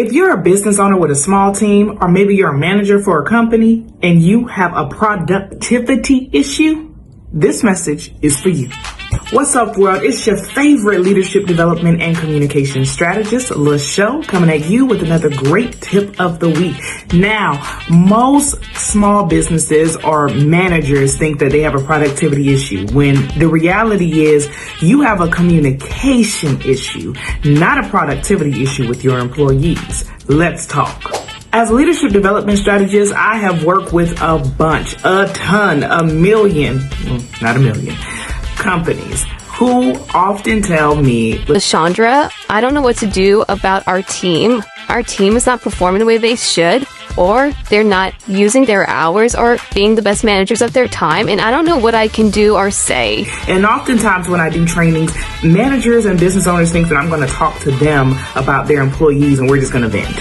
If you're a business owner with a small team, or maybe you're a manager for a company and you have a productivity issue, this message is for you. What's up, world? It's your favorite leadership development and communication strategist, LaShow, coming at you with another great tip of the week. Now, most small businesses or managers think that they have a productivity issue when the reality is you have a communication issue, not a productivity issue with your employees. Let's talk. As a leadership development strategist, I have worked with a million companies who often tell me, Chandra, I don't know what to do about our team. Our team is not performing the way they should, or they're not using their hours or being the best managers of their time, and I don't know what I can do or say. And oftentimes when I do trainings, managers and business owners think that I'm going to talk to them about their employees and we're just going to vent.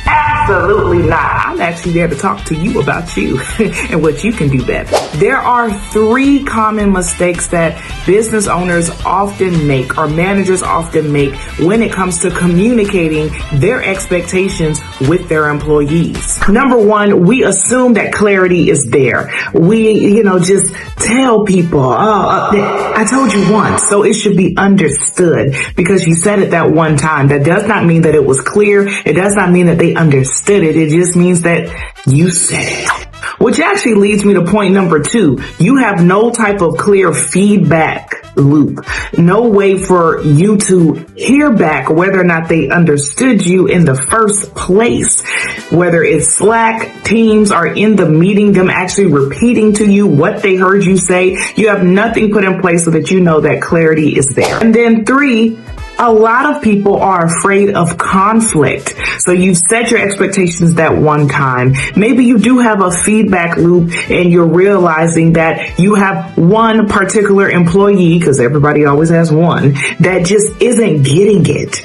Absolutely not. I'm actually there to talk to you about you and what you can do better. There are 3 common mistakes that business owners often make or managers often make when it comes to communicating their expectations with their employees. Number 1, we assume that clarity is there. We, just tell people, I told you once, so it should be understood because you said it that one time. That does not mean that it was clear. It does not mean that they understood it. It just means that you said it. Which actually leads me to point number 2. You have no type of clear feedback loop. No way for you to hear back whether or not they understood you in the first place. Whether it's Slack, Teams, or in the meeting, them actually repeating to you what they heard you say. You have nothing put in place so that you know that clarity is there. And then 3, a lot of people are afraid of conflict. So you've set your expectations that one time. Maybe you do have a feedback loop and you're realizing that you have one particular employee, because everybody always has one, that just isn't getting it.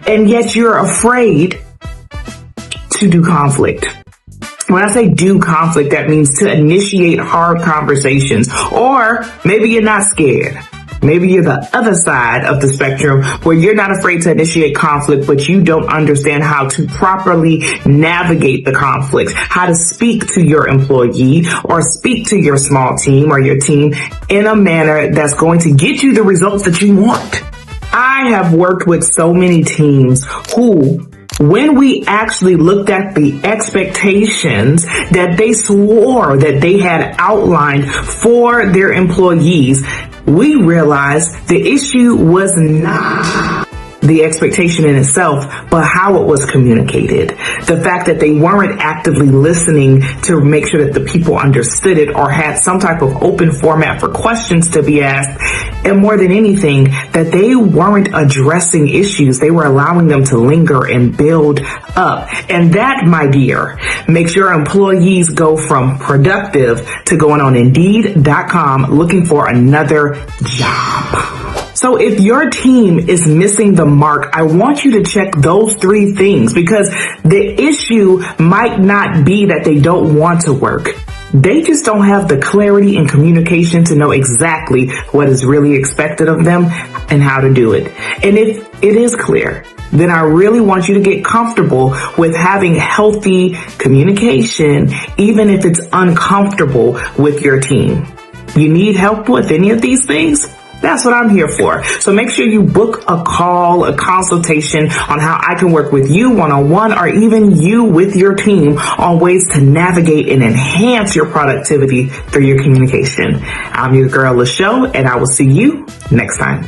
And yet you're afraid to do conflict. When I say do conflict, that means to initiate hard conversations. Or maybe you're not scared. Maybe you're the other side of the spectrum where you're not afraid to initiate conflict, but you don't understand how to properly navigate the conflict, how to speak to your employee or speak to your small team or your team in a manner that's going to get you the results that you want. I have worked with so many teams who, when we actually looked at the expectations that they swore that they had outlined for their employees, we realized the issue was not the expectation in itself, but how it was communicated. The fact that they weren't actively listening to make sure that the people understood it or had some type of open format for questions to be asked. And more than anything, that they weren't addressing issues. They were allowing them to linger and build up. And that, my dear, makes your employees go from productive to going on Indeed.com looking for another job. So if your team is missing the mark, I want you to check those 3 things, because the issue might not be that they don't want to work. They just don't have the clarity and communication to know exactly what is really expected of them and how to do it. And if it is clear, then I really want you to get comfortable with having healthy communication, even if it's uncomfortable with your team. You need help with any of these things? That's what I'm here for. So make sure you book a call, a consultation on how I can work with you one-on-one, or even you with your team on ways to navigate and enhance your productivity through your communication. I'm your girl, LaShow, and I will see you next time.